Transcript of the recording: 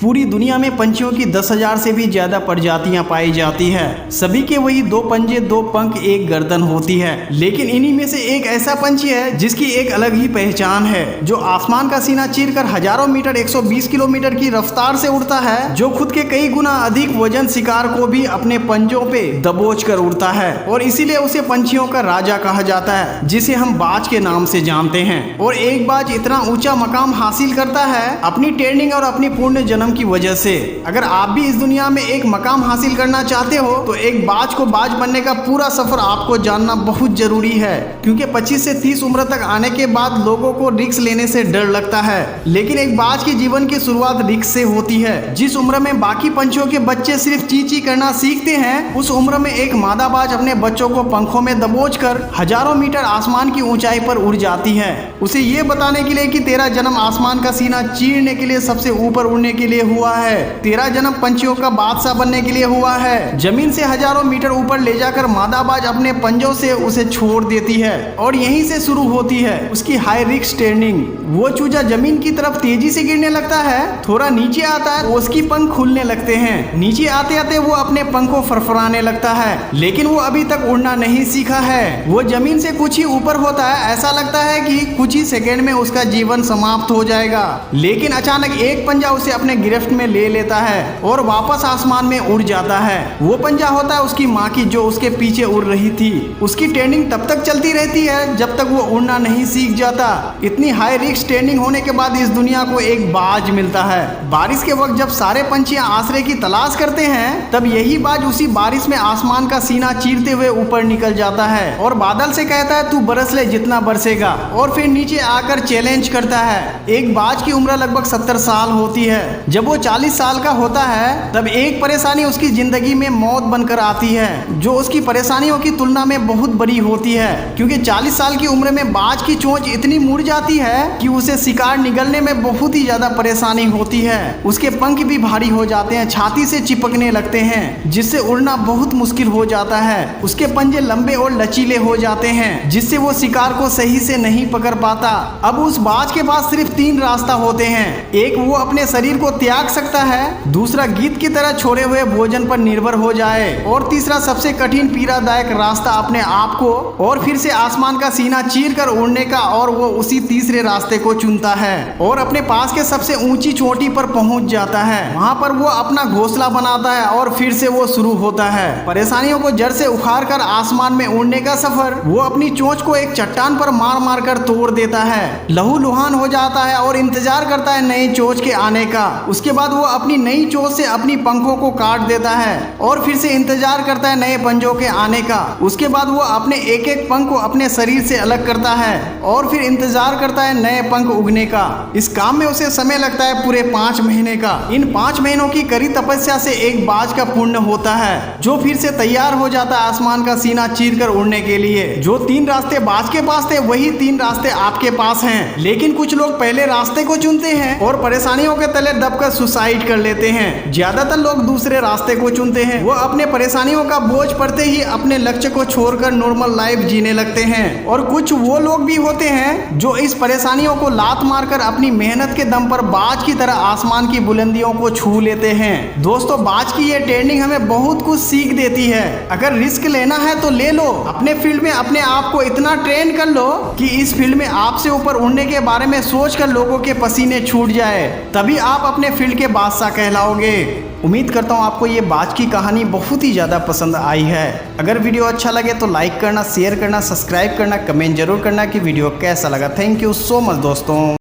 पूरी दुनिया में पंछियों की 10,000 से भी ज्यादा प्रजातियां पाई जाती है। सभी के वही 2 पंजे, 2 पंख, 1 गर्दन होती है। लेकिन इन्हीं में से एक ऐसा पंछी है जिसकी एक अलग ही पहचान है, जो आसमान का सीना चीरकर हजारों मीटर 120 किलोमीटर की रफ्तार से उड़ता है, जो खुद के कई गुना अधिक वजन शिकार को भी अपने पंजों पे दबोच कर उड़ता है। और इसीलिए उसे पंछियों का राजा कहा जाता है, जिसे हम बाज के नाम से जानते हैं। और एक बाज इतना ऊंचा मकाम हासिल करता है अपनी ट्रेनिंग और अपनी पूर्ण जन्म की वजह से। अगर आप भी इस दुनिया में एक मकाम हासिल करना चाहते हो तो एक बाज को बाज बनने का पूरा सफर आपको जानना बहुत जरूरी है, क्योंकि 25 से 30 उम्र तक आने के बाद लोगों को रिस्क लेने से डर लगता है। लेकिन एक बाज के जीवन की शुरुआत रिस्क से होती है। जिस उम्र में बाकी पंछियों के बच्चे सिर्फ ची ची करना सीखते हैं, उस उम्र में एक मादा बाज अपने बच्चों को पंखों में दबोचकर हजारों मीटर आसमान की ऊंचाई पर उड़ जाती है, उसे ये बताने के लिए कि तेरा जन्म आसमान का सीना चीरने के लिए सबसे ऊपर उड़ने के लिए हुआ है। तेरा जन्म पंछियों का बादशाह बनने के लिए हुआ है। जमीन से हजारों मीटर ऊपर ले जाकर मादा बाज अपने पंजों से उसे छोड़ देती है और यहीं से शुरू होती है उसकी हाई रिस्क ट्रेनिंग। वो चूजा जमीन की तरफ तेजी से गिरने लगता है, थोड़ा नीचे आता है तो उसकी पंख खुलने लगते हैं। नीचे आते आते वो अपने पंखों फरफराने लगता है, लेकिन वो अभी तक उड़ना नहीं सीखा है। वो जमीन से कुछ ही ऊपर होता है, ऐसा लगता है कि कुछ ही सेकेंड में उसका जीवन समाप्त हो जाएगा। लेकिन अचानक एक पंजा उसे अपने गिरफ्त में ले लेता है और वापस आसमान में उड़ जाता है। वो पंजा होता है उसकी माँ की, जो उसके पीछे उड़ रही थी। उसकी ट्रेनिंग तब तक चलती रहती है जब तक वो उड़ना नहीं सीख जाता। इतनी हाई रिस्क ट्रेनिंग होने के बाद इस दुनिया को एक बाज मिलता है। बारिश के वक्त जब सारे पंछियां आश्रय की तलाश करते हैं, तब यही बाज उसी बारिश में आसमान का सीना चीरते हुए ऊपर निकल जाता है और बादल से कहता है, तू बरस ले जितना बरसेगा, और फिर नीचे आकर चैलेंज करता है। एक बाज की उम्र लगभग 70 साल होती है। जब वो 40 साल का होता है, तब एक परेशानी उसकी जिंदगी में मौत बनकर आती है, जो उसकी परेशानियों की तुलना में बहुत बड़ी होती है, क्योंकि 40 साल की उम्र में बाज की चोंच इतनी मुड़ जाती है कि उसे शिकार निगलने में बहुत ही ज्यादा परेशानी होती है। उसके पंख भी भारी हो जाते हैं, छाती से चिपकने लगते हैं, जिससे उड़ना बहुत मुश्किल हो जाता है। उसके पंजे लंबे और लचीले हो जाते हैं, जिससे वो शिकार को सही से नहीं पकड़ पाता। अब उस बाज के पास सिर्फ 3 रास्ता होते हैं। एक, वो अपने शरीर को त्याग सकता है, दूसरा गीत की तरह छोड़े हुए भोजन पर निर्भर हो जाए, और तीसरा सबसे कठिन पीड़ादायक रास्ता अपने आप को और फिर से आसमान का सीना चीर कर उड़ने का, और वो उसी तीसरे रास्ते को चुनता है और अपने पास के सबसे ऊंची चोटी पर पहुंच जाता है। वहां पर वो अपना घोंसला बनाता है और फिर से वो शुरू होता है परेशानियों को जड़ से उखाड़ कर आसमान में उड़ने का सफर। वो अपनी चोंच को एक चट्टान पर मार मार कर तोड़ देता है, लहूलुहान हो जाता है और इंतजार करता है नई चोंच के आने का। उसके बाद वो अपनी नई चोंच से अपनी पंखों को काट देता है और फिर से इंतजार करता है नए पंजों के आने का। उसके बाद वो अपने एक एक पंख को अपने शरीर से अलग करता है और फिर इंतजार करता है नए पंख उगने का। इस काम में उसे समय लगता है पूरे 5 महीने का। इन 5 महीनों की कड़ी तपस्या से एक बाज का पुण्य होता है, जो फिर से तैयार हो जाता है आसमान का सीना चीर कर उड़ने के लिए। जो 3 रास्ते बाज के पास थे, वही 3 रास्ते आपके पास हैं। लेकिन कुछ लोग पहले रास्ते को चुनते हैं और परेशानियों के तले दबकर सुसाइड कर लेते हैं। ज्यादातर लोग दूसरे रास्ते को चुनते हैं। वो अपने परेशानियों का बोझ पड़ते ही अपने लक्ष्य को छोड़कर नॉर्मल लाइफ जीने लगते हैं। और कुछ वो लोग भी होते हैं जो इस परेशानियों को लात मारकर अपनी मेहनत के दम पर बाज की तरह आसमान की बुलंदियों को छू लेते हैं। दोस्तों, बाज की ये ट्रेनिंग हमें बहुत कुछ सीख देती है। अगर रिस्क लेना है तो ले लो। अपने फील्ड में अपने आप को इतना ट्रेन कर लो कि इस फील्ड में आपसे ऊपर उड़ने के बारे में सोचकर लोगों के पसीने छूट जाए, तभी आप अपने फील्ड के बादशाह कहलाओगे। उम्मीद करता हूँ आपको ये बाज की कहानी बहुत ही ज़्यादा पसंद आई है। अगर वीडियो अच्छा लगे तो लाइक करना, शेयर करना, सब्सक्राइब करना, कमेंट जरूर करना कि वीडियो कैसा लगा। थैंक यू सो मच दोस्तों।